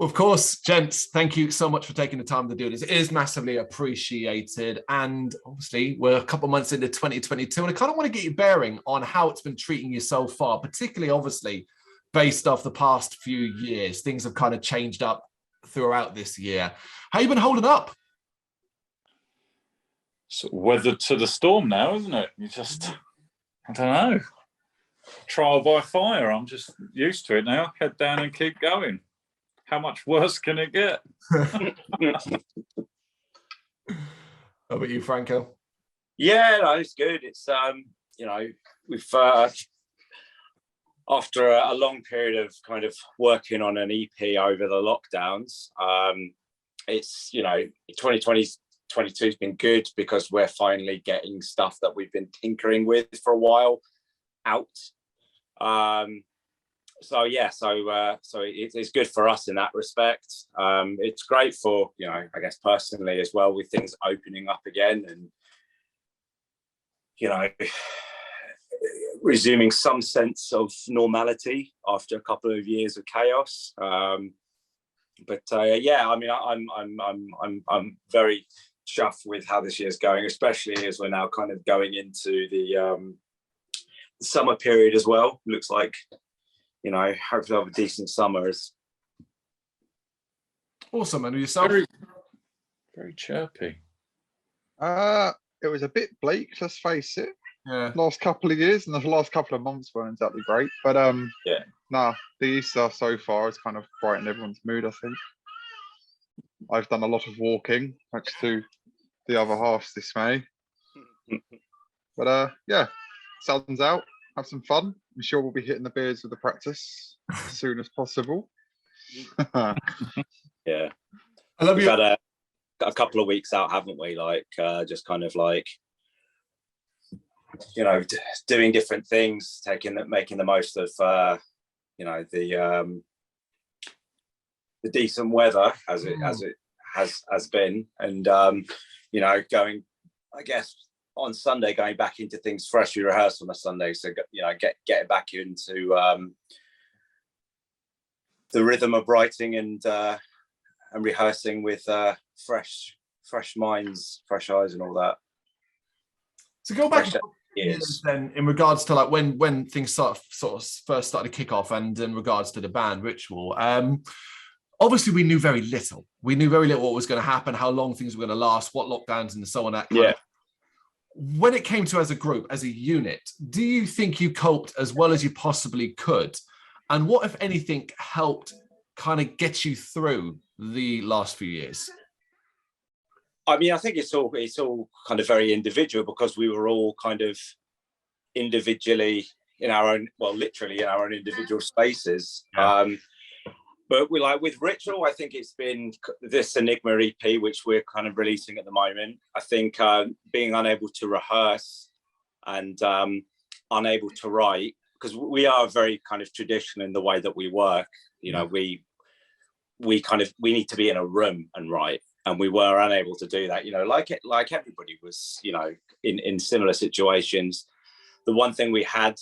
Of course, gents, thank you so much for taking the time to do this. It is massively appreciated. And obviously, we're a couple of months into 2022, and I kind of want to get you bearing on how it's been treating you so far, particularly, obviously, based off the past few years. Things have kind of changed up throughout this year. How you been holding up? Sort of weathered to the storm now, isn't it? You just, I don't know, trial by fire. I'm just used to it now. Head down and keep going. How much worse can it get? How about you, Franco? Yeah, no, it's good. It's we've after a long period of kind of working on an EP over the lockdowns, it's 2022 has been good because we're finally getting stuff that we've been tinkering with for a while out. So it's good for us in that respect. It's great for, I guess personally as well, with things opening up again and, resuming some sense of normality after a couple of years of chaos. I'm very chuffed with how this year's going, especially as we're now kind of going into the summer period as well. Looks like, hopefully have a decent summer. Awesome. And yourself? Very, very chirpy. It was a bit bleak, let's face it. Yeah. Last couple of years and the last couple of months weren't exactly great. But the Easter so far has kind of brightened everyone's mood, I think. I've done a lot of walking, much to the other half's dismay. But sun's out, have some fun. I'm sure we'll be hitting the beers with the practice as soon as possible. Yeah. I love you. We've had a couple of weeks out, haven't we? Just kind of doing different things, making the most of the decent weather as it has been, and going, I guess, on Sunday, going back into things fresh. We rehearse on a Sunday, so getting back into the rhythm of writing and rehearsing with fresh minds, fresh eyes, and all that. So go back years then, in regards to when things sort of first started to kick off, and in regards to the band Ritual. Obviously, we knew very little. We knew very little what was going to happen, how long things were going to last, what lockdowns and so on. That kind of. When it came to as a group, as a unit, do you think you coped as well as you possibly could? And what, if anything, helped kind of get you through the last few years? I mean, I think it's all kind of very individual, because we were all kind of individually in our own, literally in our own individual spaces. Yeah. But with Ritual, I think it's been this Enigma EP, which we're kind of releasing at the moment. I think being unable to rehearse and unable to write, because we are very kind of traditional in the way that we work. We need to be in a room and write, and we were unable to do that. Like everybody was, in similar situations. The one thing we had,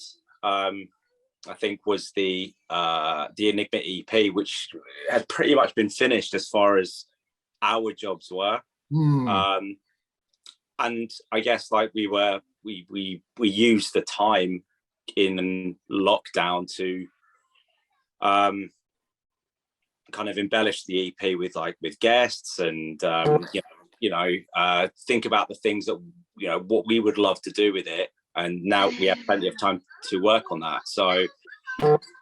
I think, was the Enigma EP, which had pretty much been finished as far as our jobs were. And I guess we used the time in lockdown to kind of embellish the EP with guests and think about the things that what we would love to do with it. And now we have plenty of time to work on that. So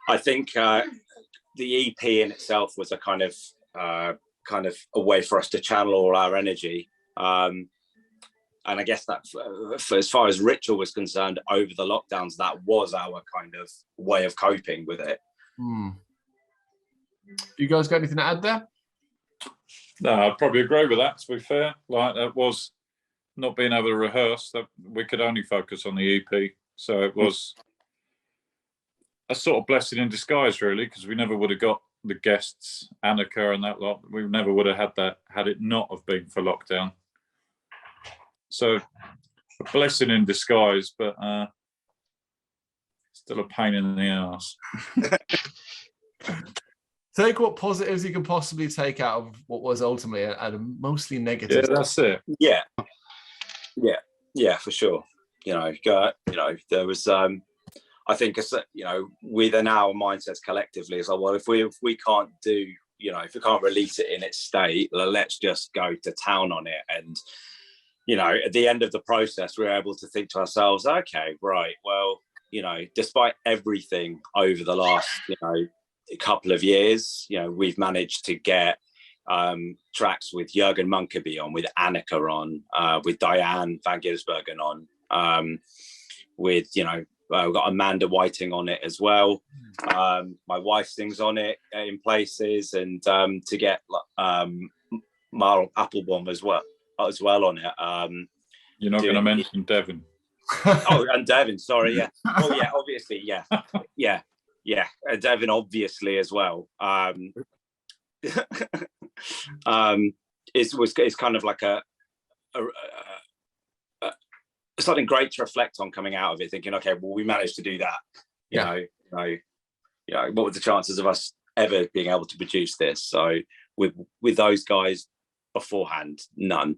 I think the EP in itself was a kind of a way for us to channel all our energy. And I guess that for as far as Ritual was concerned, over the lockdowns, that was our kind of way of coping with it. You guys got anything to add there? No, I'd probably agree with that, to be fair. That was not being able to rehearse, that we could only focus on the EP. So it was a sort of blessing in disguise, really, because we never would have got the guests, Annika and that lot. We never would have had that had it not have been for lockdown. So a blessing in disguise, but still a pain in the ass. Take what positives you can possibly take out of what was ultimately a mostly negative. Yeah, that's it. Yeah, for sure. There was I think within our mindsets collectively, it's like, well, if we can't do, if we can't release it in its state, let's just go to town on it. And at the end of the process, we're able to think to ourselves, okay, right, well, despite everything over the last couple of years, we've managed to get tracks with Jürgen Munkeby on, with Annika on, with Diane van Gisbergen on, with we've got Amanda Whiting on it as well. My wife sings on it in places, and to get Marl Applebaum as well on it. You're not going to mention Devin. Oh, and Devin, sorry, yeah. Oh, yeah, obviously, yeah. And Devin, obviously, as well. It's kind of like a something great to reflect on coming out of it, thinking, okay, well, we managed to do that. You know, what were the chances of us ever being able to produce this? So with those guys beforehand, none.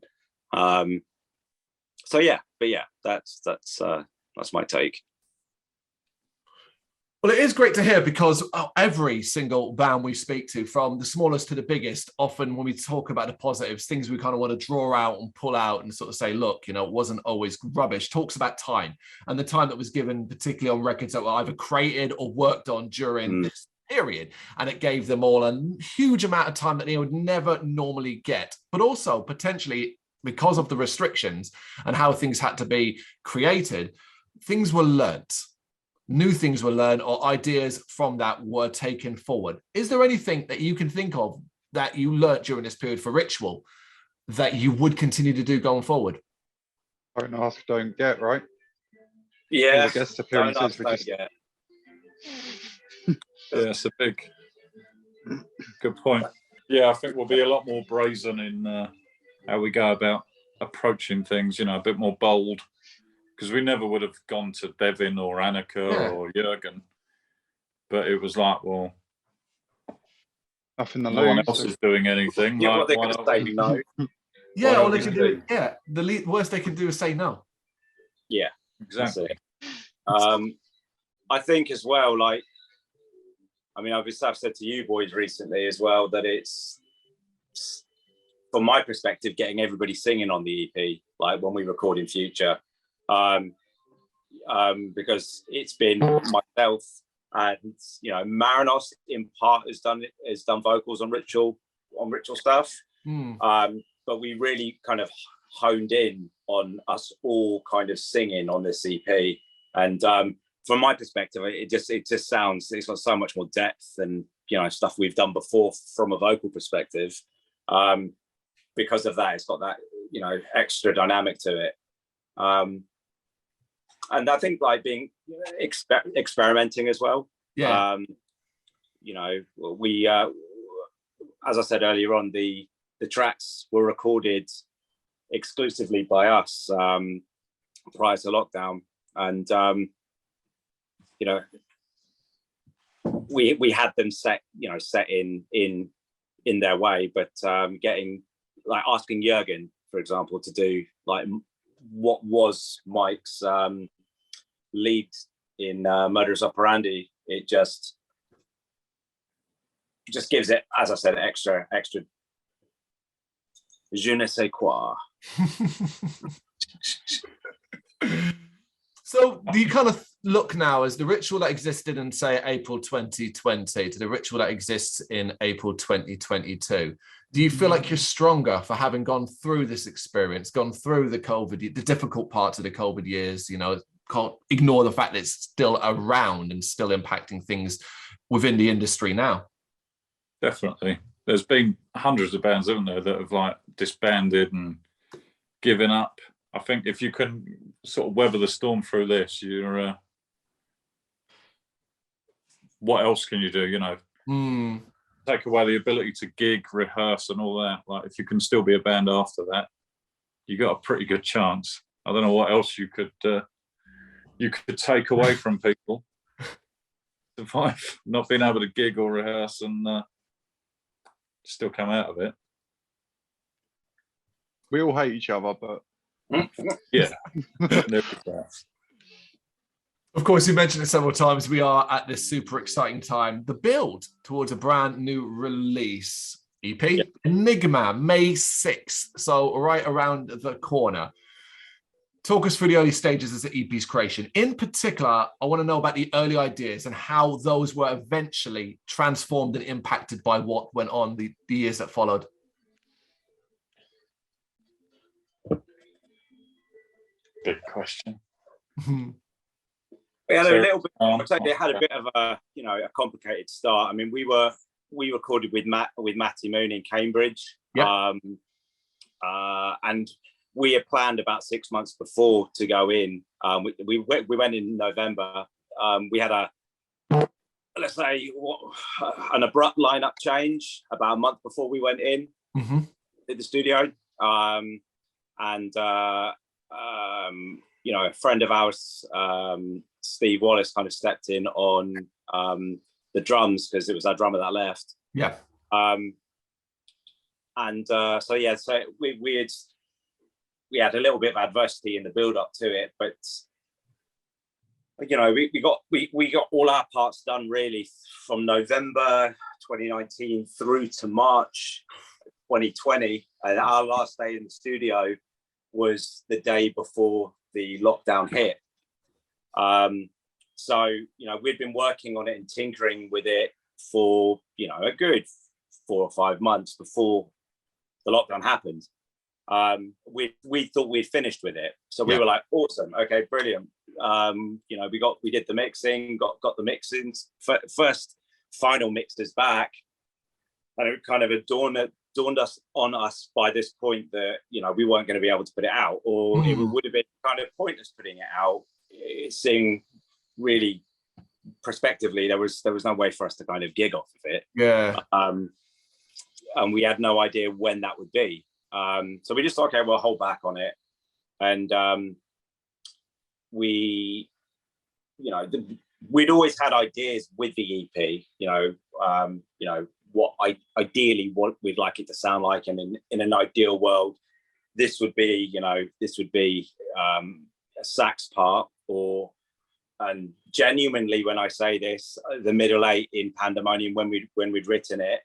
So yeah, but yeah, that's my take. Well, it is great to hear, because every single band we speak to, from the smallest to the biggest, often when we talk about the positives, things we kind of want to draw out and pull out and sort of say, look, it wasn't always rubbish, talks about time, and the time that was given, particularly on records that were either created or worked on during this period. And it gave them all a huge amount of time that they would never normally get, but also potentially, because of the restrictions and how things had to be created, things were learnt. New things were learned, or ideas from that were taken forward. Is there anything that you can think of that you learnt during this period for Ritual that you would continue to do going forward? Don't ask, don't get, right? Yeah. All the guest appearances don't ask, don't get. Yeah, it's a good point. Yeah, I think we'll be a lot more brazen in how we go about approaching things, a bit more bold. Because we never would have gone to Devin or Annika or Jürgen. But it was like, well, nothing to no one lose. else is doing anything. Yeah, like, what they can say no. Yeah, all they can do, the worst they can do is say no. Yeah, exactly. I think as well, I've said to you boys recently as well, that it's, from my perspective, getting everybody singing on the EP, like when we record in future. Because it's been myself and Marinos in part has done vocals on ritual stuff, but we really kind of honed in on us all kind of singing on this EP, and from my perspective, it just sounds, it's got so much more depth and stuff we've done before from a vocal perspective. Because of that, it's got that extra dynamic to it. And I think being experimenting as well. Yeah. We as I said earlier on, the tracks were recorded exclusively by us prior to lockdown, and we had them set in their way, but asking Jürgen, for example, to do what was Mike's lead in Modus Operandi, it just gives it, as I said, extra je ne sais quoi. So do you kind of look now as the Ritual that existed in, say, April 2020 to the Ritual that exists in April 2022? Do you feel like you're stronger for having gone through this experience, gone through the COVID, the difficult parts of the COVID years? Can't ignore the fact that it's still around and still impacting things within the industry now. Definitely. There's been hundreds of bands, haven't there, that have disbanded and given up. I think if you can sort of weather the storm through this, you're what else can you do? Take away the ability to gig, rehearse, and all that. If you can still be a band after that, you got a pretty good chance. I don't know what else you could take away from people. Survive not being able to gig or rehearse and still come out of it. We all hate each other, but Yeah. Of course, you mentioned it several times. We are at this super exciting time, the build towards a brand new release. EP, Engima, May 6th. So right around the corner. Talk us through the early stages as the EP's creation. In particular, I want to know about the early ideas and how those were eventually transformed and impacted by what went on the years that followed. Good question. We had a little bit. I'd say they had a bit of a, you know, a complicated start. I mean, we recorded with Matty Moon in Cambridge, and we had planned about 6 months before to go in. We went in November. We had let's say an abrupt lineup change about a month before we went in at the studio, you know, a friend of ours, Steve Wallace, kind of stepped in on the drums because it was our drummer that left. Yeah. So we had a little bit of adversity in the build up to it, but you know, we got all our parts done really from November 2019 through to March 2020, and our last day in the studio was the day before the lockdown hit. So, you know, we'd been working on it and tinkering with it for, you know, a good 4 or 5 months before the lockdown happened. We thought we'd finished with it. So we were like, awesome. Okay, brilliant. You know, we did the mixing, got the mixings, first final mixers back. And it kind of dawned on us by this point that, you know, we weren't going to be able to put it out, or it would have been kind of pointless putting it out. Seeing really prospectively, there was no way for us to kind of gig off of it. Yeah. And we had no idea when that would be. So we just thought, okay, we'll hold back on it. And we, you know, we'd always had ideas with the EP, you know, what ideally what we'd like it to sound like, and in an ideal world, this would be a sax part, and genuinely, when I say this, the middle eight in Pandemonium, when we'd written it,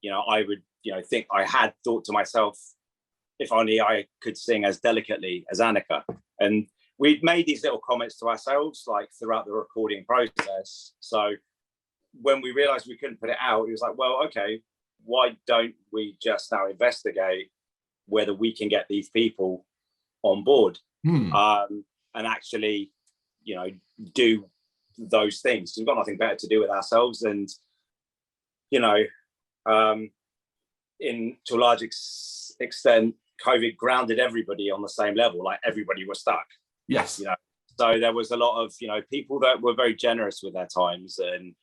you know, I would, you know, think I had thought to myself, if only I could sing as delicately as Annika. And we'd made these little comments to ourselves, like throughout the recording process. So when we realized we couldn't put it out, it was like, well, okay, why don't we just now investigate whether we can get these people on board and actually, you know, do those things. We've got nothing better to do with ourselves. And, you know, to a large extent, COVID grounded everybody on the same level, like everybody was stuck. Yes. You know, so there was a lot of, you know, people that were very generous with their times and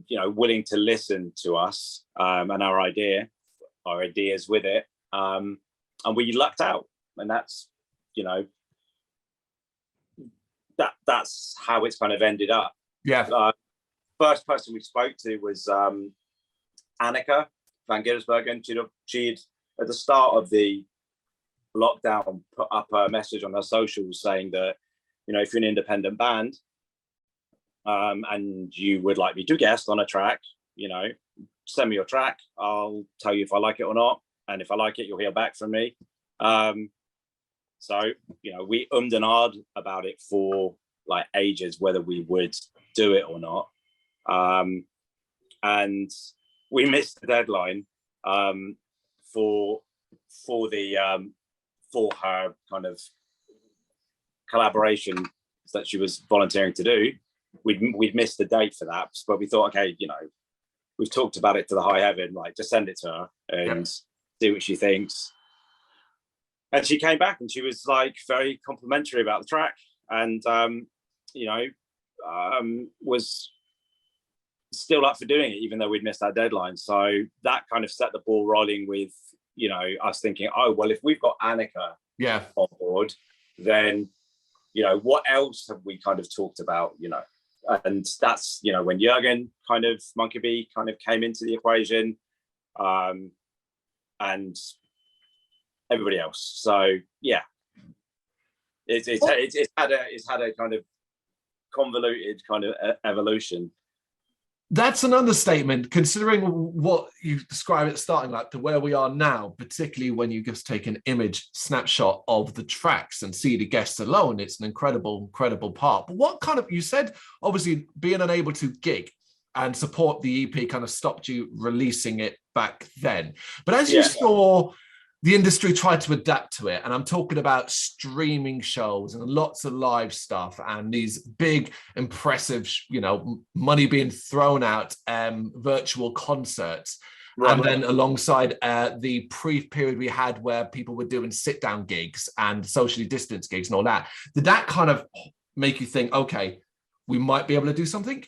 you know, willing to listen to us and our ideas with it, and we lucked out, and that's, you know, that's how it's kind of ended up. Yeah. First person we spoke to was Annika van Giersbergen. She'd at the start of the lockdown put up a message on her socials saying that, you know, if you're an independent band and you would like me to guest on a track, you know, send me your track. I'll tell you if I like it or not. And if I like it, you'll hear back from me. So, you know, we and ahed about it for like ages, whether we would do it or not. And we missed the deadline for her kind of collaboration that she was volunteering to do. We'd missed the date for that, but we thought, okay, you know, we've talked about it to the high heaven, like just send it to her and see what she thinks. And she came back and she was like very complimentary about the track, and you know, was still up for doing it even though we'd missed that deadline. So that kind of set the ball rolling with, you know, us thinking, oh well, if we've got Annika on board, then, you know, what else have we kind of talked about, you know? and that's, you know, when Jürgen kind of Monkey Bee kind of came into the equation, and everybody else. So yeah, it's had a kind of convoluted kind of evolution. That's an understatement, considering what you described at starting, like to where we are now, particularly when you just take an image snapshot of the tracks and see the guests alone. It's an incredible part. But what kind of, you said, obviously being unable to gig and support the EP kind of stopped you releasing it back then. But as you saw the industry try to adapt to it, and I'm talking about streaming shows and lots of live stuff and these big, impressive, you know, money being thrown out, virtual concerts. Right. And then alongside the pre-period we had where people were doing sit-down gigs and socially distanced gigs and all that, did that kind of make you think, okay, we might be able to do something?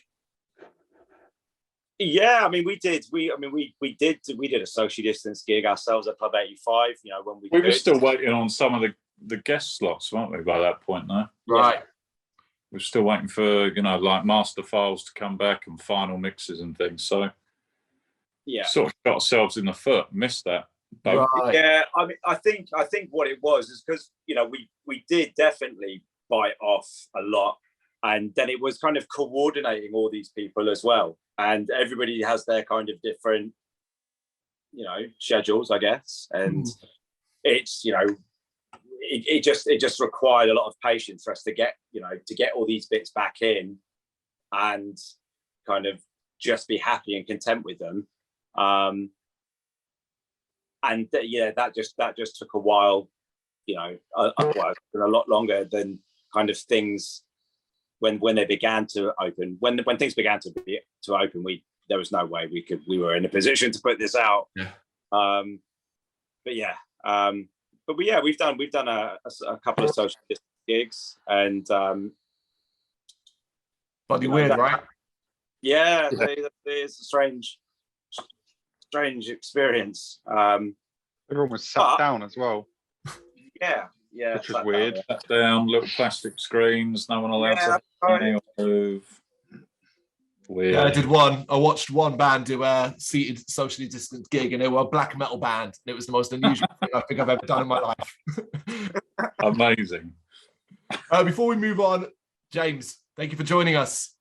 Yeah, I mean, we did a social distance gig ourselves at Pub 85. You know, when we were still waiting on some of the guest slots, weren't we? By that point, though, right? We're still waiting for, you know, like master files to come back and final mixes and things. So yeah, sort of shot ourselves in the foot. Missed that. Right. Yeah, I mean, I think what it was is because, you know, we did definitely bite off a lot, and then it was kind of coordinating all these people as well. And everybody has their kind of different, you know, schedules, I guess. And it's, you know, it just required a lot of patience for us to get all these bits back in and kind of just be happy and content with them. That just took a while, you know, a lot longer than kind of things when they began to open, when things began to open, there was no way we were in a position to put this out. Yeah. We've done a couple of social gigs, and bloody weird, right? Yeah, it's a strange experience. Everyone was sat down as well. Yeah, which was weird. Sat down, little plastic screens, no one allowed to move. Weird. Yeah, I watched one band do a seated socially distant gig, and they were a black metal band. And it was the most unusual thing I think I've ever done in my life. Amazing. Before we move on, James, thank you for joining us.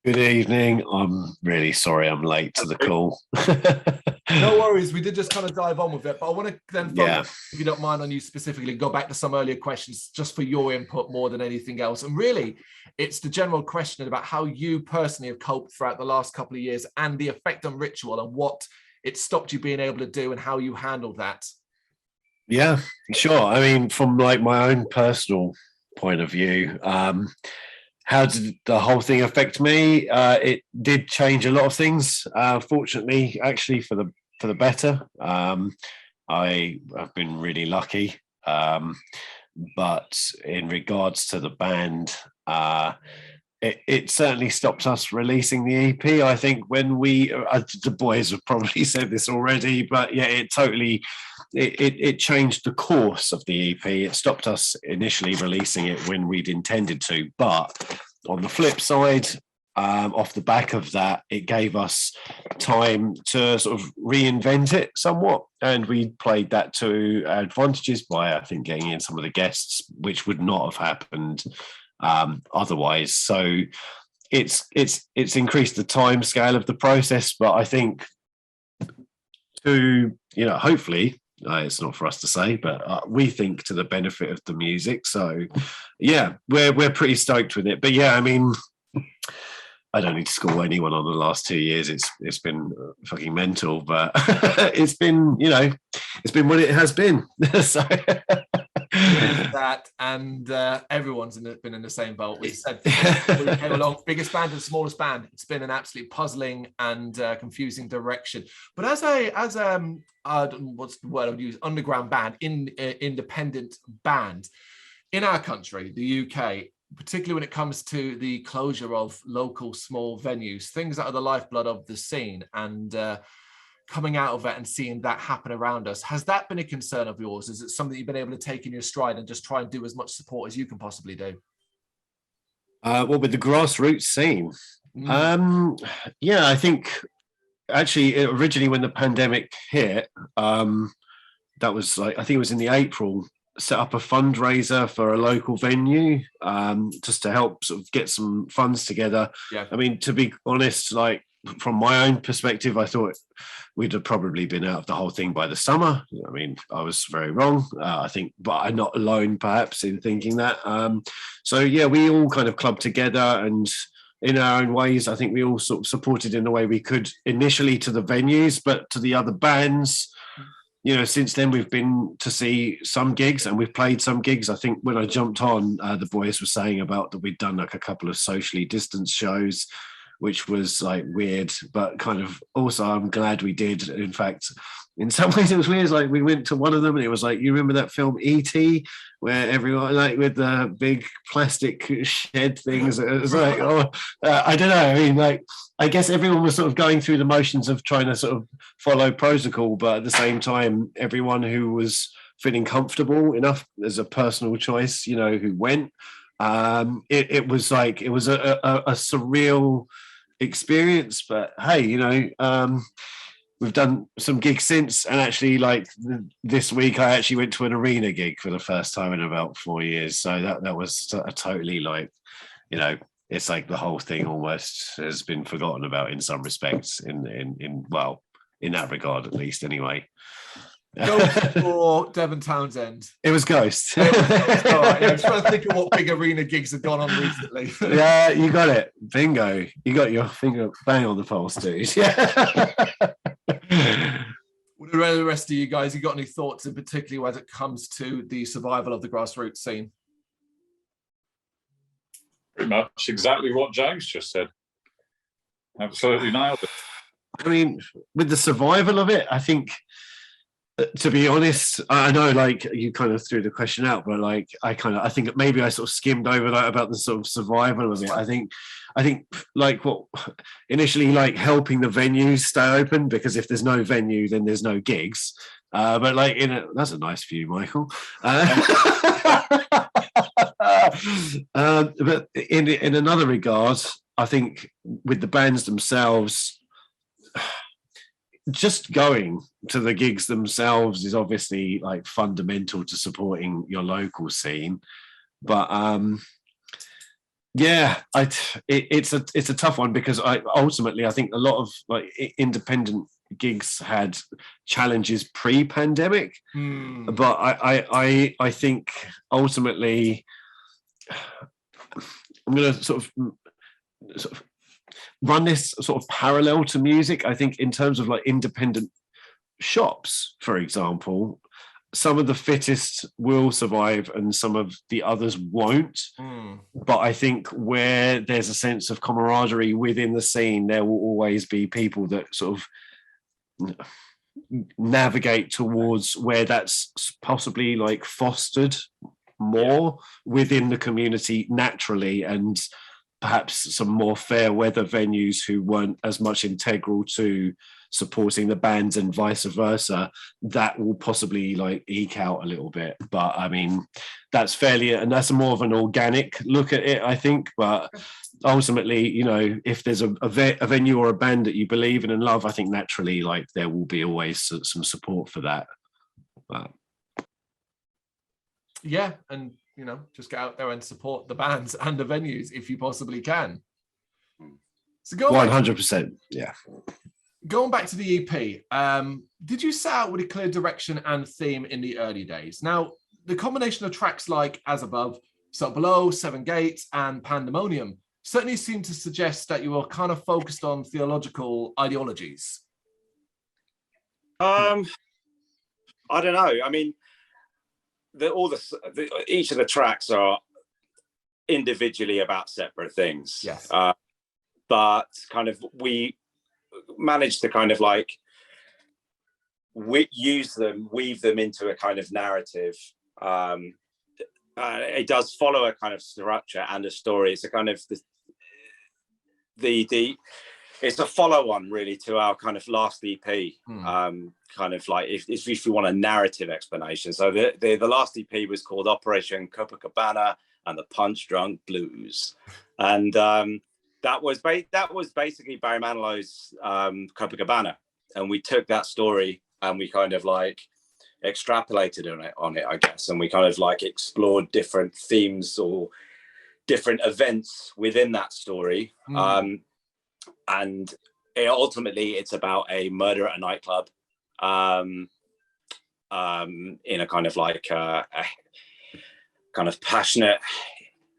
Good evening. I'm really sorry I'm late to the call. No worries. We did just kind of dive on with it, but I want to then focus, if you don't mind, on you specifically, go back to some earlier questions just for your input more than anything else. And really, it's the general question about how you personally have coped throughout the last couple of years and the effect on Ritual and what it stopped you being able to do and how you handled that. Yeah, sure. I mean, from like my own personal point of view, how did the whole thing affect me? It did change a lot of things. Fortunately, actually, for the better. I have been really lucky. But in regards to the band, it certainly stopped us releasing the EP. I think when the boys have probably said this already, but yeah, it changed the course of the EP. It stopped us initially releasing it when we'd intended to, but on the flip side, off the back of that, it gave us time to sort of reinvent it somewhat, and we played that to advantages by, I think, getting in some of the guests, which would not have happened otherwise. So it's increased the time scale of the process, but I think to, you know, hopefully, it's not for us to say, but we think to the benefit of the music. So yeah, we're pretty stoked with it. But yeah, I mean, I don't need to school anyone on the last 2 years. It's been fucking mental, but it's been, you know, it's been what it has been. So that, and everyone's been in the same boat. We said we came along, biggest band and smallest band. It's been an absolutely puzzling and confusing direction. But as what's the word I would use? Underground band, independent band in our country, the UK, particularly when it comes to the closure of local small venues, things that are the lifeblood of the scene, and coming out of it and seeing that happen around us. Has that been a concern of yours? Is it something you've been able to take in your stride and just try and do as much support as you can possibly do? Well, with the grassroots scene, yeah, I think actually originally when the pandemic hit, that was like, I think it was in the April, set up a fundraiser for a local venue, just to help sort of get some funds together. Yeah. I mean, to be honest, like from my own perspective, I thought we'd have probably been out of the whole thing by the summer. I mean, I was very wrong, I think, but I'm not alone perhaps in thinking that. So yeah, we all kind of clubbed together, and in our own ways, I think we all sort of supported in the way we could initially to the venues, but to the other bands, you know, since then we've been to see some gigs and we've played some gigs. I think when I jumped on, the boys were saying about that we'd done like a couple of socially distanced shows, which was like weird, but kind of also I'm glad we did. In fact, in some ways it was weird. Like we went to one of them and it was like, you remember that film E.T. where everyone like with the big plastic shed things? It was like, I don't know. I mean, like, I guess everyone was sort of going through the motions of trying to sort of follow protocol, but at the same time, everyone who was feeling comfortable enough as a personal choice, you know, who went. It was like, it was a surreal experience, but hey, you know, we've done some gigs since, and actually like this week I actually went to an arena gig for the first time in about 4 years, so that was a totally like, you know, it's like the whole thing almost has been forgotten about in some respects, in well, in that regard at least anyway. Ghost or Devon Townsend? It was Ghost. All right, I'm trying to think of what big arena gigs have gone on recently. Yeah, you got it. Bingo. You got your finger bang on the pulse, dude. Yeah. What about the rest of you guys? You got any thoughts, in particular, when it comes to the survival of the grassroots scene? Pretty much exactly what James just said. Absolutely nailed it. I mean, with the survival of it, I think, to be honest, I know like you kind of threw the question out, but like I think maybe I sort of skimmed over that about the sort of survival of it. I think like what initially like helping the venues stay open, because if there's no venue, then there's no gigs. But like that's a nice view, Michael. But in another regard, I think with the bands themselves, just going to the gigs themselves is obviously like fundamental to supporting your local scene. But yeah, it's a tough one, because ultimately I think a lot of like independent gigs had challenges pre-pandemic, but I think ultimately I'm going to sort of run this sort of parallel to music. I think in terms of like independent shops, for example, some of the fittest will survive and some of the others won't. But I think where there's a sense of camaraderie within the scene, there will always be people that sort of navigate towards where that's possibly like fostered more within the community naturally, and perhaps some more fair weather venues who weren't as much integral to supporting the bands and vice versa, that will possibly like eke out a little bit. But I mean, that's fairly, and that's more of an organic look at it, I think. But ultimately, you know, if there's a venue or a band that you believe in and love, I think naturally like there will be always some support for that. But yeah, and you know, just get out there and support the bands and the venues if you possibly can. So go 100%, yeah. Going back to the EP, did you set out with a clear direction and theme in the early days? Now, the combination of tracks like As Above, So Below, Seven Gates, and Pandemonium certainly seem to suggest that you were kind of focused on theological ideologies. I don't know. I mean, each of the tracks are individually about separate things. Yes. But kind of we managed to kind of like weave them into a kind of narrative. It does follow a kind of structure and a story. It's a kind of it's a follow-on really to our kind of last EP. Kind of like if you want a narrative explanation. So the last EP was called Operation Copacabana, and the Punch Drunk Blues. And that was basically Barry Manilow's Copacabana. And we took that story and we kind of like extrapolated on it, I guess. And we kind of like explored different themes or different events within that story. And ultimately it's about a murder at a nightclub in a kind of like a kind of passionate,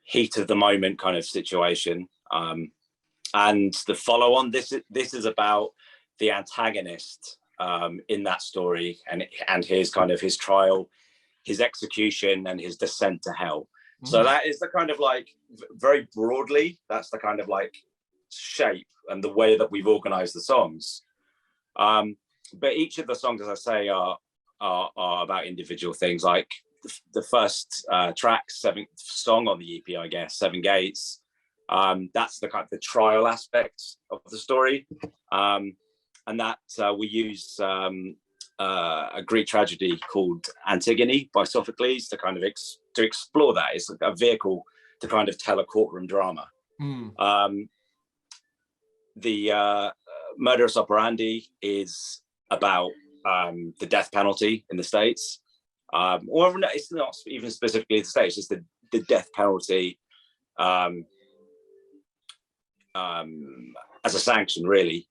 heat of the moment kind of situation. And the follow on, this is about the antagonist in that story and his kind of his trial, his execution, and his descent to hell. So that is the kind of like, very broadly, that's the kind of like shape and the way that we've organized the songs. But each of the songs, as I say, are about individual things. Like the first track, 7th song on the EP, I guess, Seven Gates. That's the kind of the trial aspect of the story. And that we use a Greek tragedy called Antigone by Sophocles to kind of to explore that. It's like a vehicle to kind of tell a courtroom drama. The Modus Operandi is about the death penalty in the States. Or it's not even specifically the States, it's the death penalty as a sanction, really.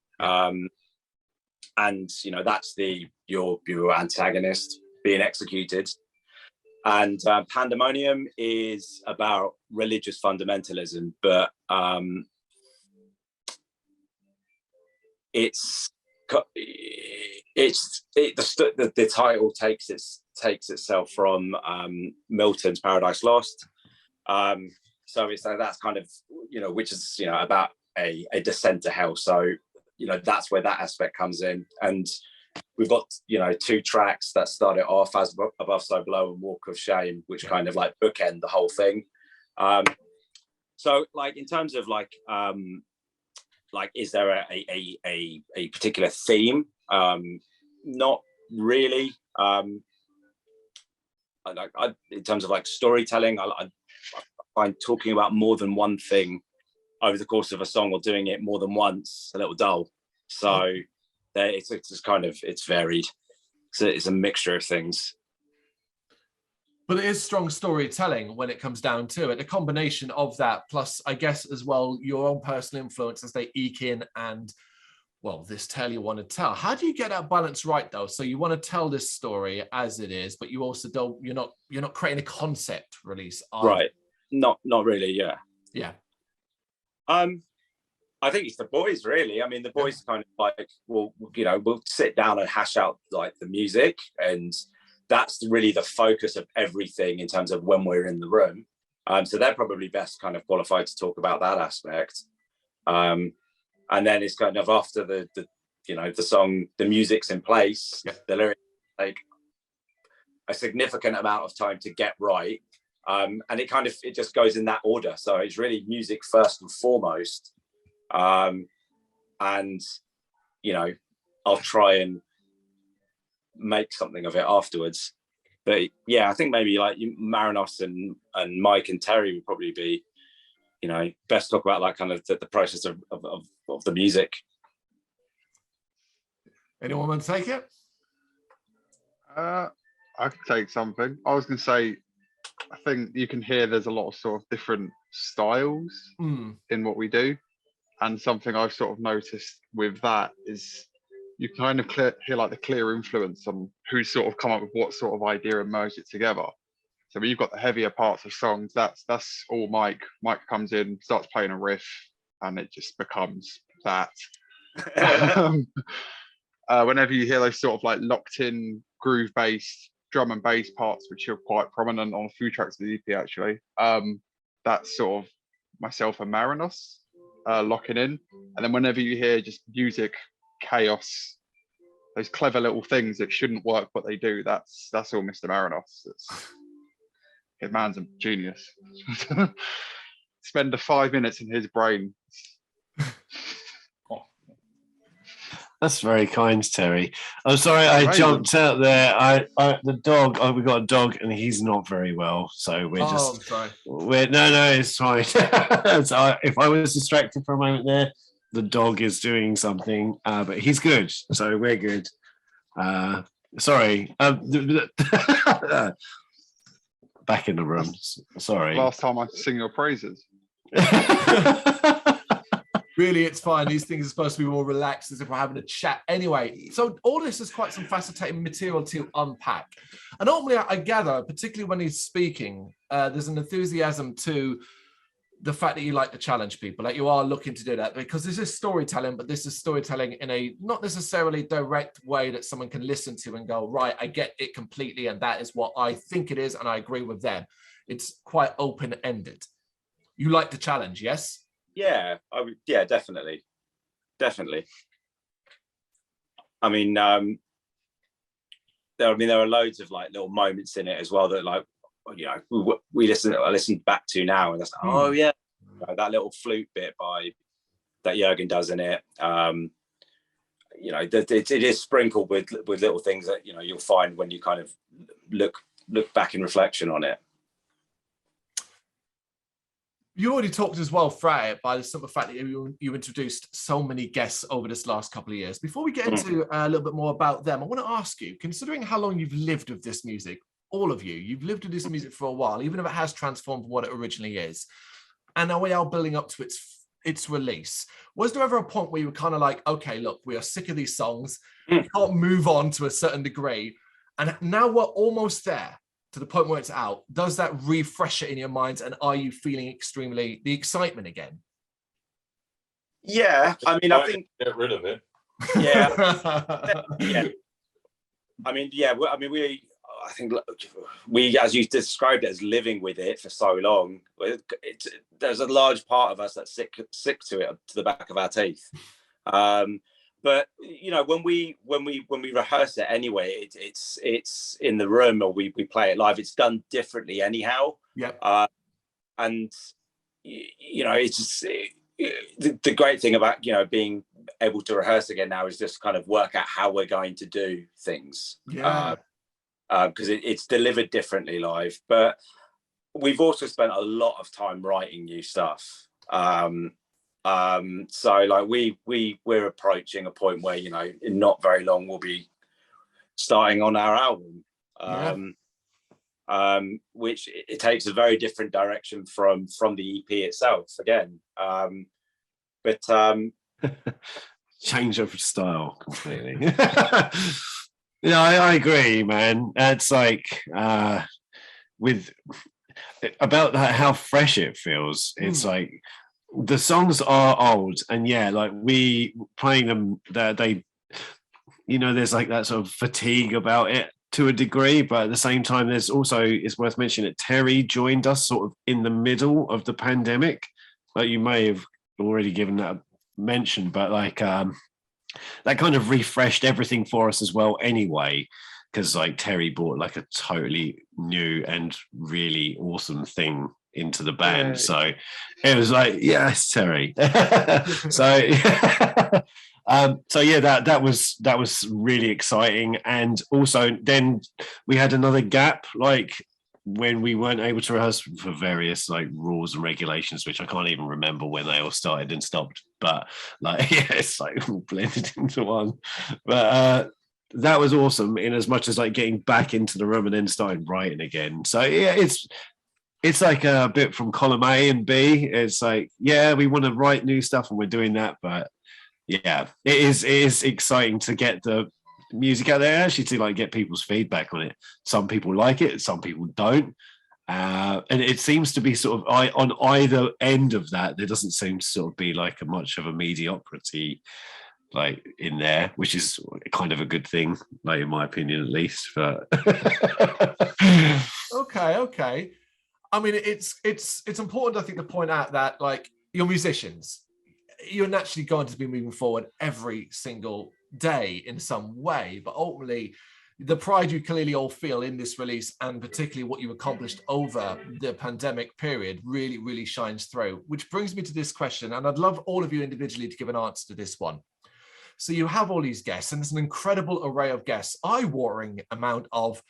And you know, that's your antagonist being executed. And Pandemonium is about religious fundamentalism, but the title takes itself from Milton's Paradise Lost. So that's kind of, you know, which is, you know, about a descent to hell. So, you know, that's where that aspect comes in. And we've got, you know, 2 tracks that started off as Above So Below and Walk of Shame, which kind of like bookend the whole thing. So like in terms of like is there a particular theme? Not really. In terms of like storytelling, I find talking about more than one thing over the course of a song or doing it more than once a little dull. So it's kind of, it's varied. So it's a mixture of things. But it is strong storytelling when it comes down to it. A combination of that, plus I guess as well, your own personal influence as they eke in and, well, this tale you want to tell. How do you get that balance right though? So you want to tell this story as it is, but you also don't, you're not creating a concept release. Right. Not really, yeah. Yeah. I think it's the boys, really. I mean, the boys kind of like, we'll sit down and hash out like the music, and that's really the focus of everything in terms of when we're in the room. So they're probably best kind of qualified to talk about that aspect. And then it's kind of after the song, the music's in place, the lyrics take a significant amount of time to get right. And it just goes in that order. So it's really music first and foremost. And, you know, I'll try and make something of it afterwards. But yeah, I think maybe like Marinos and Mike and Terry would probably be, you know, best talk about like kind of the process of the music. Anyone want to take it? I could take something. I was going to say, I think you can hear there's a lot of sort of different styles in what we do. And something I've sort of noticed with that is you kind of hear like the clear influence on who's sort of come up with what sort of idea and merged it together. So when you've got the heavier parts of songs, that's all Mike. Mike comes in, starts playing a riff, and it just becomes that. Whenever you hear those sort of like locked in groove-based drum and bass parts, which are quite prominent on a few tracks of the EP actually, that's sort of myself and Marinos locking in. And then whenever you hear just music, chaos, those clever little things that shouldn't work but they do, that's all Mr. Marinos. His man's a genius. Spend 5 minutes in his brain. That's very kind, Terry. I'm sorry I jumped out there. The dog. Oh, we got a dog, and he's not very well. So we're just. I'm sorry. No, it's fine. So if I was distracted for a moment there, the dog is doing something, but he's good. So we're good. Sorry. Back in the room. Sorry. Last time I sing your praises. Really, it's fine. These things are supposed to be more relaxed, as if we're having a chat. Anyway, so all this is quite some fascinating material to unpack. And ultimately, I gather, particularly when he's speaking, there's an enthusiasm to the fact that you like to challenge people, that you are looking to do that, because this is storytelling, but this is storytelling in a not necessarily direct way that someone can listen to and go, right, I get it completely, and that is what I think it is, and I agree with them. It's quite open-ended. You like the challenge, yes? Yeah, yeah, definitely. I mean, there are loads of like little moments in it as well that, like, you know, I listened back to now, and that's like, oh yeah, that little flute bit that Jürgen does in it. You know, it is sprinkled with little things that, you know, you'll find when you kind of look back in reflection on it. You already talked as well, Fred, by the simple fact that you introduced so many guests over this last couple of years. Before we get into a little bit more about them, I want to ask you, considering how long you've lived with this music, all of you've lived with this music for a while, even if it has transformed from what it originally is, and now we are building up to its release. Was there ever a point where you were kind of like, okay, look, we are sick of these songs, we can't move on to a certain degree, and now we're almost there to the point where it's out? Does that refresh it in your minds, and are you feeling extremely the excitement again? Yeah, I mean, I think get rid of it. Yeah, yeah. I mean, I think we, as you described it, as living with it for so long, there's a large part of us that's sick to it, to the back of our teeth. But you know, when we rehearse it anyway, it's in the room, or we play it live. It's done differently anyhow. Yeah. And you know, it's just the great thing about, you know, being able to rehearse again now is just kind of work out how we're going to do things. Yeah. Because it's delivered differently live, but we've also spent a lot of time writing new stuff. So like we're approaching a point where, you know, in not very long we'll be starting on our album, which it takes a very different direction from the EP itself again. But change of style completely. Yeah, I agree, man. It's like with about how fresh it feels. It's like the songs are old, and yeah, like we playing them, they, you know, there's like that sort of fatigue about it to a degree, but at the same time, there's also, it's worth mentioning that Terry joined us sort of in the middle of the pandemic. Like, you may have already given that a mention, but like that kind of refreshed everything for us as well anyway, because like Terry brought like a totally new and really awesome thing into the band. So it was like, yes, Terry. So yeah, that was really exciting. And also then we had another gap, like when we weren't able to rehearse for various like rules and regulations, which I can't even remember when they all started and stopped, but like, yeah, it's like all blended into one. But that was awesome, in as much as like getting back into the room and then starting writing again. So yeah, it's like a bit from column A and B. It's like, yeah, we want to write new stuff and we're doing that, but yeah, it is exciting to get the music out there, actually, to like get people's feedback on it. Some people like it, some people don't, and it seems to be sort of on either end of that. There doesn't seem to sort of be like much of a mediocrity like in there, which is kind of a good thing, like in my opinion at least. But okay. I mean, it's important, I think, to point out that like you're musicians, you're naturally going to be moving forward every single day in some way, but ultimately the pride you clearly all feel in this release, and particularly what you accomplished over the pandemic period, really shines through. Which brings me to this question, and I'd love all of you individually to give an answer to this one. So you have all these guests, and it's an incredible array of guests, eye-watering amount of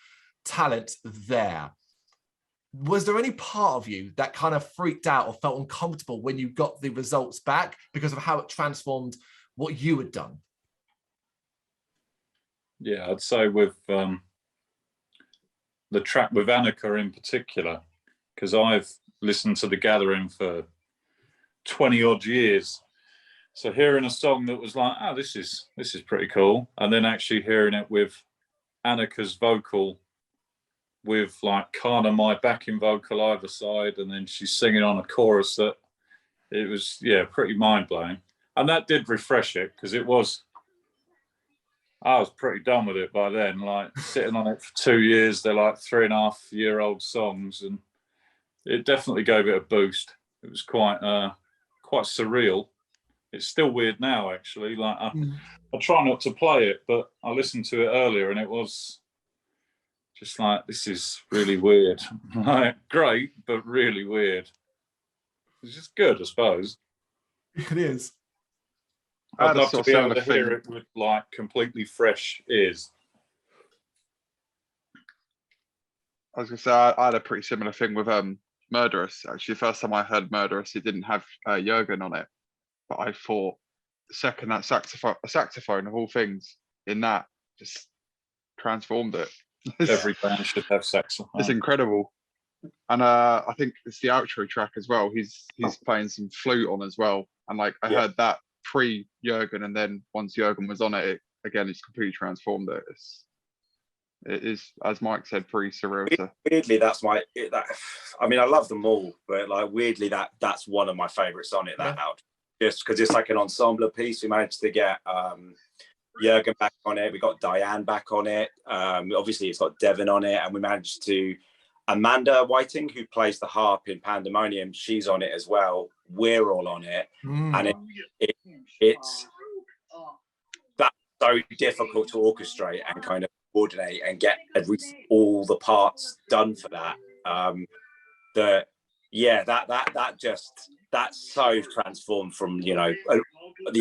talent there. Was there any part of you that kind of freaked out or felt uncomfortable when you got the results back because of how it transformed what you had done? Yeah, I'd say with the track with Annika in particular, because I've listened to The Gathering for 20 odd years. So hearing a song that was like, oh, this is pretty cool. And then actually hearing it with Annika's vocal, with like Kana, my backing vocal either side, and then she's singing on a chorus that it was, yeah, pretty mind-blowing. And that did refresh it, because I was pretty done with it by then, like sitting on it for 2 years. They're like 3.5-year-old songs, and it definitely gave it a boost. It was quite surreal. It's still weird now, actually. Like I try not to play it, but I listened to it earlier, and it was just like, this is really weird. Like, great, but really weird. It's just good, I suppose. It is. I'd love to be able to hear it with like completely fresh ears. I was gonna say I had a pretty similar thing with Murderous. Actually, the first time I heard Murderous, it didn't have Jürgen on it, but I thought the second that saxophone of all things in that just transformed it. Every band should have saxophone. It's incredible. And I think it's the outro track as well. He's playing some flute on as well, and like I heard that pre Jürgen, and then once Jürgen was on it, it's completely transformed it. It is, as Mike said, pretty surreal. Weirdly, I mean, I love them all, but like weirdly, that's one of my favorites on it. That out, just because it's like an ensemble piece. We managed to get Jürgen back on it. We got Diane back on it. Obviously, it's got Devin on it, and we managed to Amanda Whiting, who plays the harp in Pandemonium. She's on it as well. We're all on it, and it's that's so difficult to orchestrate and kind of coordinate and get all the parts done for that. That's so transformed from the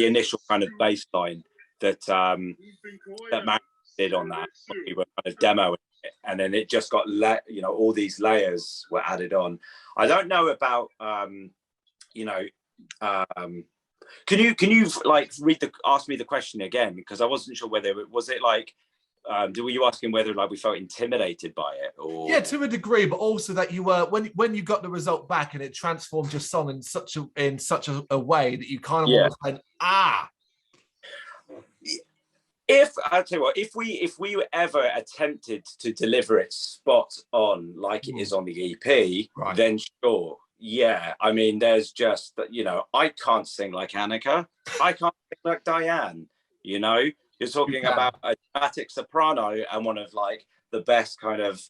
initial kind of bass line that Matt did on that when we were kind of demoing it, and then it just got all these layers were added on. I don't know about can you like ask me the question again, because I wasn't sure whether was it like were you asking whether like we felt intimidated by it, or? Yeah, to a degree, but also that you were when you got the result back and it transformed your song in such a way that you kind of almost went, If I tell you what, if we ever attempted to deliver it spot on like it is on the EP, then sure. Yeah, I mean, there's just I can't sing like Annika. I can't sing like Diane. You're talking about a dramatic soprano and one of like the best kind of.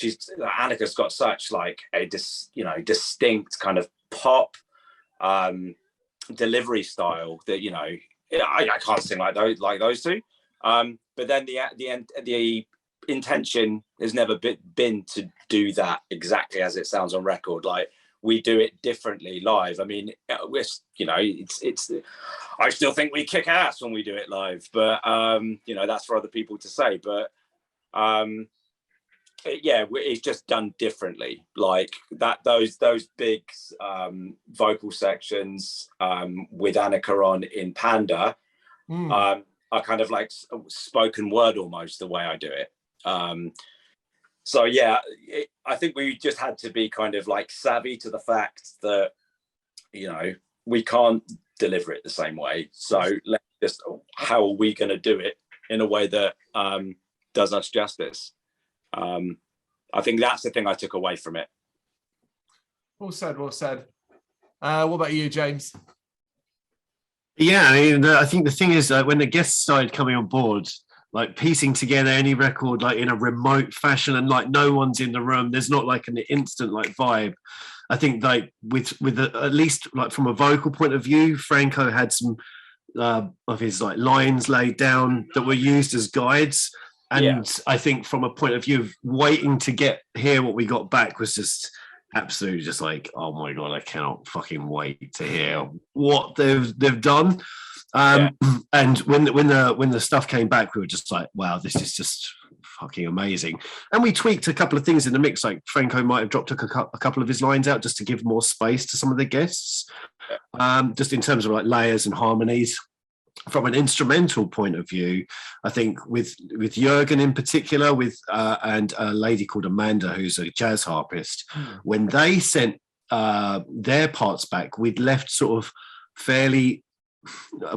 Annika's got such like a distinct kind of pop delivery style that I can't sing like those two. But then the intention has never been to do that exactly as it sounds on record. Like, we do it differently live. I mean, it's I still think we kick ass when we do it live, but that's for other people to say. But it's just done differently. Like that, those big vocal sections with Annika on in Panda are kind of like spoken word almost, the way I do it. So yeah, I think we just had to be kind of like savvy to the fact that we can't deliver it the same way. So let's just, how are we going to do it in a way that does us justice? I think that's the thing I took away from it. Well said. What about you, James? Yeah, I mean, I think the thing is when the guests started coming on board, like piecing together any record like in a remote fashion, and like no one's in the room, there's not like an instant like vibe. I think like with at least like from a vocal point of view, Franco had some of his like lines laid down that were used as guides, and I think from a point of view of waiting to hear what we got back was just absolutely just like, oh my God, I cannot fucking wait to hear what they've done. And when the stuff came back, we were just like, wow, this is just fucking amazing. And we tweaked a couple of things in the mix, like Franco might have dropped a couple of his lines out just to give more space to some of the guests, just in terms of like layers and harmonies. From an instrumental point of view, I think with Jürgen in particular, and a lady called Amanda, who's a jazz harpist, when they sent their parts back, we'd left sort of fairly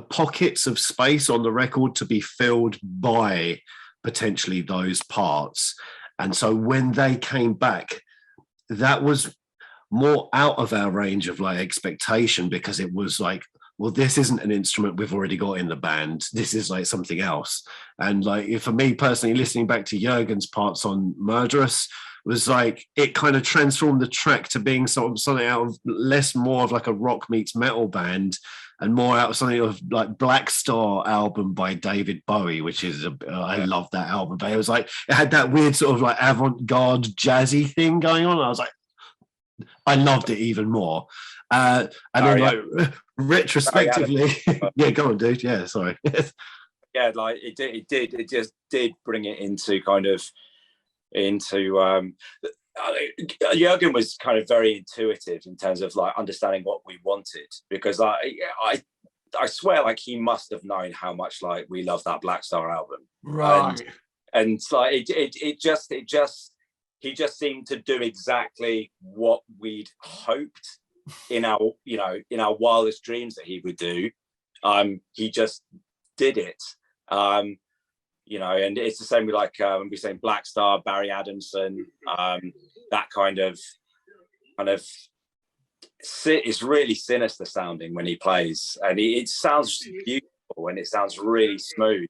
pockets of space on the record to be filled by potentially those parts. And so when they came back, that was more out of our range of like expectation, because it was like, well, this isn't an instrument we've already got in the band. This is like something else. And like, for me personally, listening back to Jürgen's parts on Murderous was like, it kind of transformed the track to being sort of something out of more of like a rock meets metal band, and more out of something of like Black Star album by David Bowie, which is, I love that album. But it was like, it had that weird sort of like avant-garde jazzy thing going on. I was like, I loved it even more. And then like retrospectively, yeah, go on, dude. Yeah, sorry. Yeah, like it just did bring it into kind of Jürgen was kind of very intuitive in terms of like understanding what we wanted, because I swear like he must have known how much like we love that Black Star album, right? And like he just seemed to do exactly what we'd hoped in our wildest dreams that he would do. He just did it. And it's the same with like when we're saying Black Star, Barry Adamson, that kind of it's really sinister sounding when he plays, and it sounds beautiful and it sounds really smooth,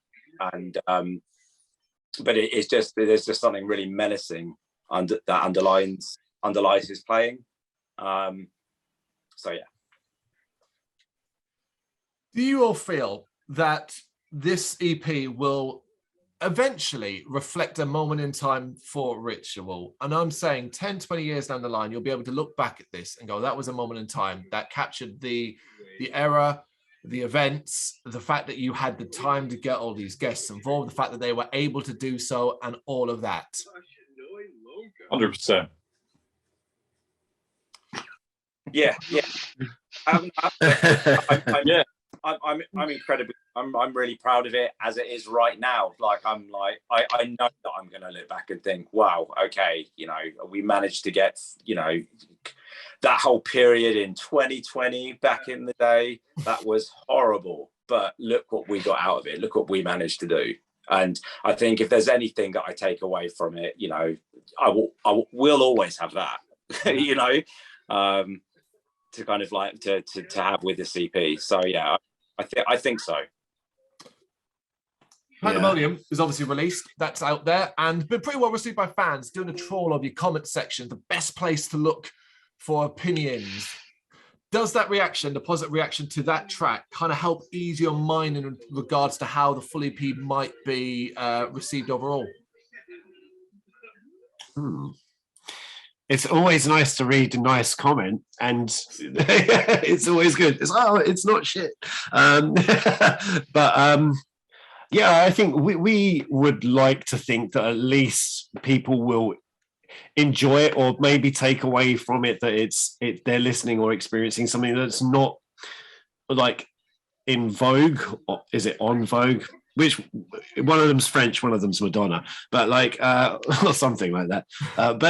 and but it's just, there's just something really menacing that underlies his playing. So yeah. Do you all feel that this EP will eventually reflect a moment in time for Ritual? And I'm saying 10, 20 years down the line, you'll be able to look back at this and go, that was a moment in time that captured the era, the events, the fact that you had the time to get all these guests involved, the fact that they were able to do so, and all of that. 100%. Yeah. I'm incredibly, I'm really proud of it as it is right now. Like, I know that I'm going to look back and think, wow, okay, we managed to get, that whole period in 2020 back in the day, that was horrible. But look what we got out of it. Look what we managed to do. And I think if there's anything that I take away from it, we'll always have that, to kind of like to have with this EP. So yeah, I think so. Pandemonium is obviously released. That's out there and been pretty well received by fans. Doing a trawl of your comment section, the best place to look for opinions. Does that reaction, the positive reaction to that track, kind of help ease your mind in regards to how the full EP might be received overall? It's always nice to read a nice comment, and it's always good. It's not shit. Yeah, I think we would like to think that at least people will enjoy it, or maybe take away from it that they're listening or experiencing something that's not like in vogue, or is it on vogue? Which one of them's French, one of them's Madonna, but like or something like that. But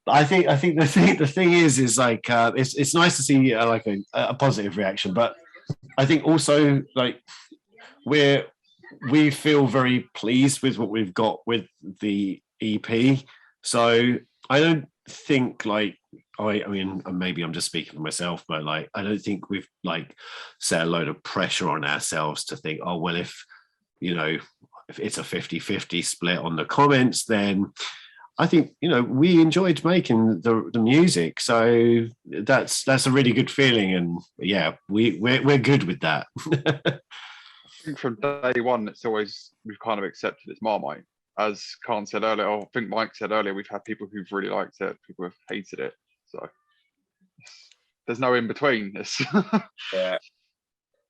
I think the thing is like it's nice to see like a positive reaction, but I think also like we feel very pleased with what we've got with the EP. So I don't think like I mean maybe I'm just speaking for myself, but like I don't think we've like set a load of pressure on ourselves to think, oh well, if it's a 50-50 split on the comments, then I think we enjoyed making the music, so that's a really good feeling, and yeah, we're good with that. I think from day one, we've kind of accepted it's Marmite. as Khan said earlier, or I think Mike said earlier, we've had people who've really liked it, people who've hated it. So there's no in between.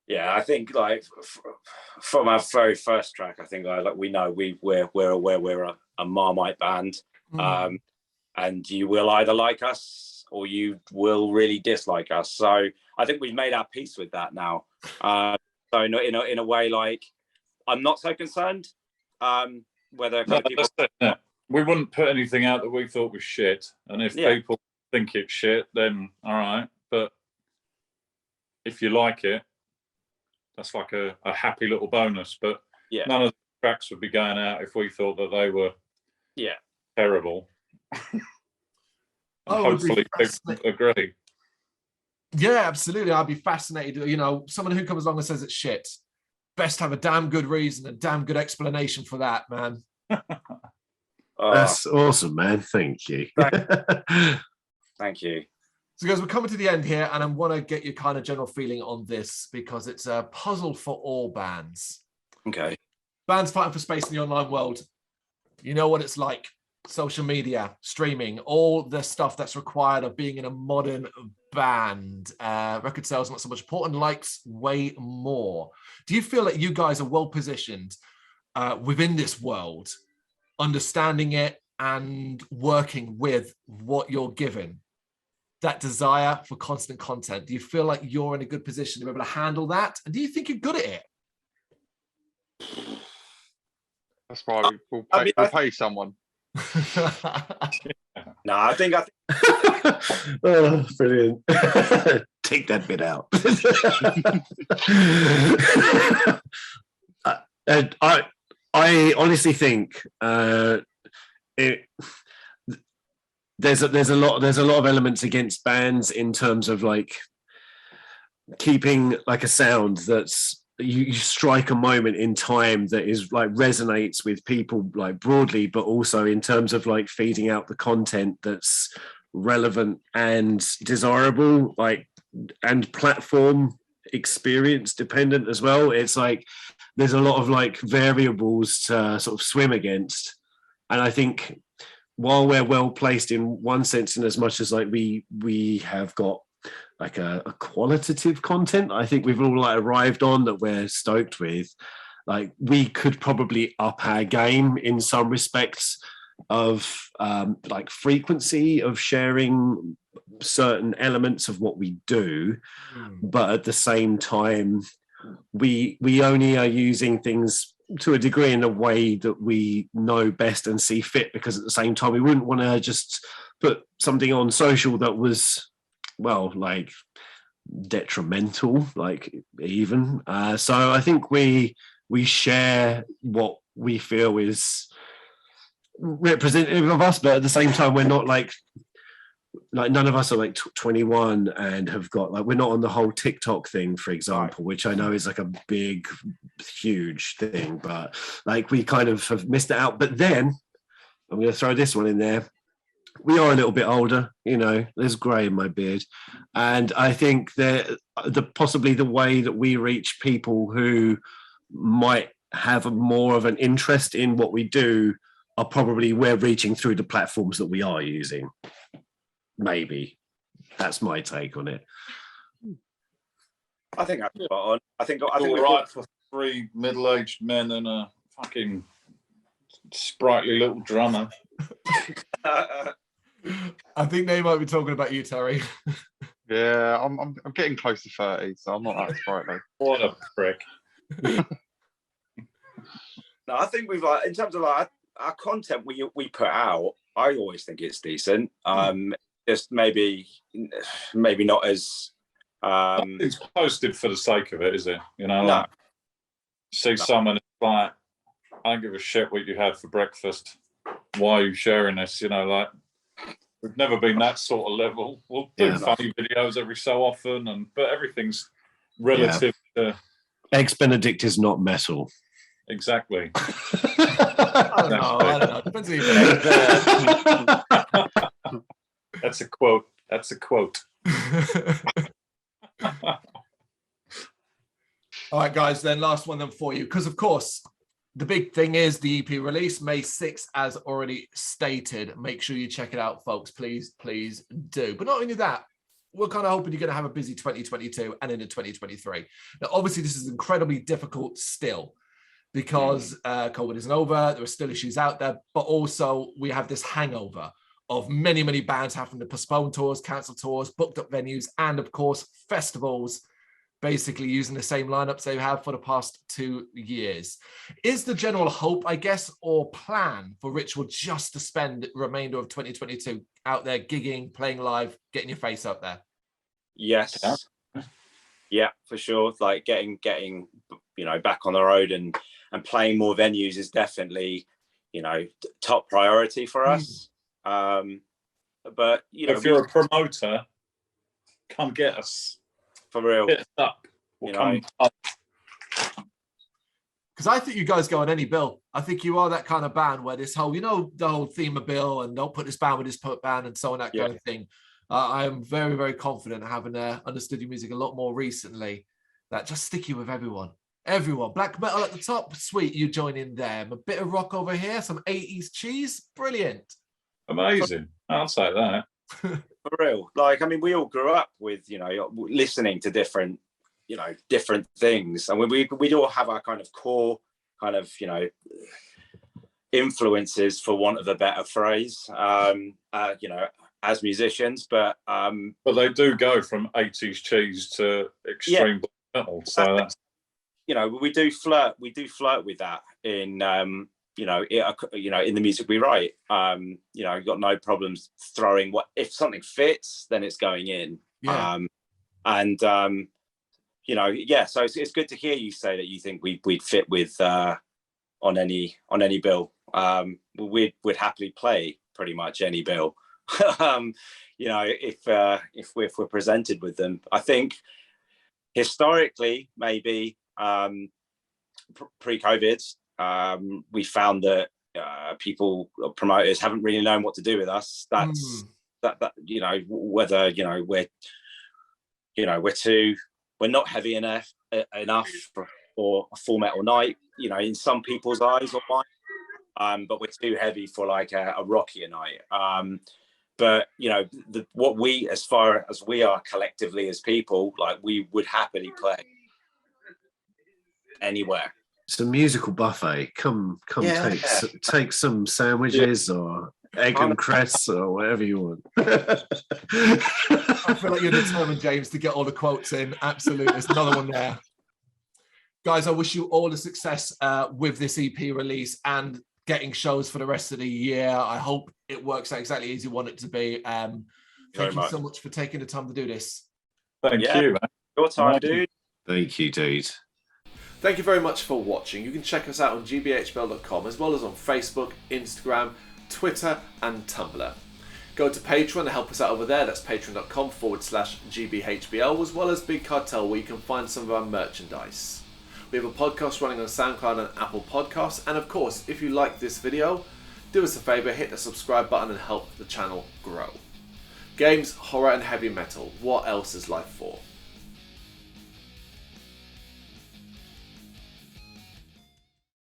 Yeah, I think like from our very first track, I think like we know we're aware we're a Marmite band, and you will either like us or you will really dislike us. So I think we've made our peace with that now. So in a way, like I'm not so concerned whether people. No. We wouldn't put anything out that we thought was shit, and if people think it's shit, then all right. But if you like it, that's like a happy little bonus. But none of the tracks would be going out if we thought that they were terrible. Hopefully people agree. Yeah, absolutely. I'd be fascinated. You know, someone who comes along and says it's shit, best have a damn good reason, a damn good explanation for that, man. That's awesome, man. Thank you. Thank you. So guys, we're coming to the end here, and I want to get your kind of general feeling on this because it's a puzzle for all bands. Okay. Bands fighting for space in the online world. You know what it's like. Social media, streaming, all the stuff that's required of being in a modern band. Record sales not so much important, likes way more. Do you feel that you guys are well positioned within this world, understanding it and working with what you're given? That desire for constant content, do you feel like you're in a good position to be able to handle that? And do you think you're good at it? That's why we'll pay someone. No, I think oh, brilliant. Take that bit out. I honestly think there's a lot of elements against bands in terms of like keeping like a sound that's you strike a moment in time that is like resonates with people like broadly, but also in terms of like feeding out the content that's relevant and desirable, like, and platform experience dependent as well. It's like there's a lot of like variables to sort of swim against, and I think while we're well placed in one sense, in as much as like we have got like a qualitative content, I think we've all like arrived on that we're stoked with. Like we could probably up our game in some respects of like frequency of sharing certain elements of what we do, but at the same time, we only are using things to a degree in a way that we know best and see fit, because at the same time we wouldn't want to just put something on social that was, well, like detrimental, like even so I think we share what we feel is representative of us, but at the same time we're not like none of us are like 21 and have got like, we're not on the whole TikTok thing, for example, which I know is like a big huge thing, but like we kind of have missed it out. But then I'm going to throw this one in there. We are a little bit older, you know, there's grey in my beard. And I think that possibly the way that we reach people who might have more of an interest in what we do are probably we're reaching through the platforms that we are using. Maybe. That's my take on it. I think I'm spot on. I think we're right for three middle-aged men and a fucking sprightly little drummer. I think they might be talking about you, Terry. Yeah, I'm getting close to 30, so I'm not that sprightly. What a prick. No, I think we've in terms of our content we put out, I always think it's decent. Just maybe not as it's posted for the sake of it, is it? You know, like see someone like, I don't give a shit what you had for breakfast. Why are you sharing this? You know, like we've never been that sort of level. We'll do funny videos every so often, but everything's relative to. Eggs Benedict is not metal. Exactly. I don't know. Depends who you That's a quote. All right, guys, then last one then for you. Because, of course, the big thing is the EP release, May 6th, as already stated. Make sure you check it out, folks. Please do. But not only that, we're kind of hoping you're going to have a busy 2022 and into 2023. Now, obviously, this is incredibly difficult still because COVID isn't over. There are still issues out there, but also we have this hangover of many, many bands having to postpone tours, cancel tours, booked up venues, and of course, festivals, basically using the same lineups they have for the past 2 years. Is the general hope, I guess, or plan for Ritual just to spend the remainder of 2022 out there gigging, playing live, getting your face up there? Yes. Yeah, for sure. Like getting back on the road and playing more venues is definitely, top priority for us. But if you're a promoter, come get us. For real. Hit us up. We'll come up. Because I think you guys go on any bill. I think you are that kind of band where this whole, the whole theme of bill and don't put this band with this band and so on, that kind of thing. I am very, very confident, having understood your music a lot more recently, that just stick you with everyone. Everyone. Black metal at the top, sweet, you join in them. A bit of rock over here, some 80s cheese, brilliant. Amazing. I'll say that. For real. Like, I mean, we all grew up with, listening to different things. And we'd all have our kind of core kind of, influences, for want of a better phrase, as musicians. But they do go from 80s cheese to extreme black metal. So that's... we do flirt with that in in the music we write. You've got no problems throwing if something fits, then it's going in. So it's good to hear you say that you think we'd fit with on any bill. We'd happily play pretty much any bill. If we're presented with them. I think historically, maybe pre-COVID, we found that promoters haven't really known what to do with us. That's whether we're not heavy enough for a full metal night, in some people's eyes or mine, but we're too heavy for like a rockier night. But what we, as far as we are collectively as people, like, we would happily play anywhere. It's a musical buffet. Come take some sandwiches or egg and cress or whatever you want. I feel like you're determined, James, to get all the quotes in. Absolutely. There's another one there. Guys, I wish you all the success with this EP release and getting shows for the rest of the year. I hope it works out exactly as you want it to be. Thank you so much for taking the time to do this. Thank you, man. Your time, dude. Thank you, dude. Thank you very much for watching. You can check us out on gbhbl.com, as well as on Facebook, Instagram, Twitter and Tumblr. Go to Patreon and help us out over there. That's patreon.com/gbhbl, as well as Big Cartel, where you can find some of our merchandise. We have a podcast running on SoundCloud and Apple Podcasts. And of course, if you like this video, do us a favour, hit the subscribe button and help the channel grow. Games, horror and heavy metal. What else is life for?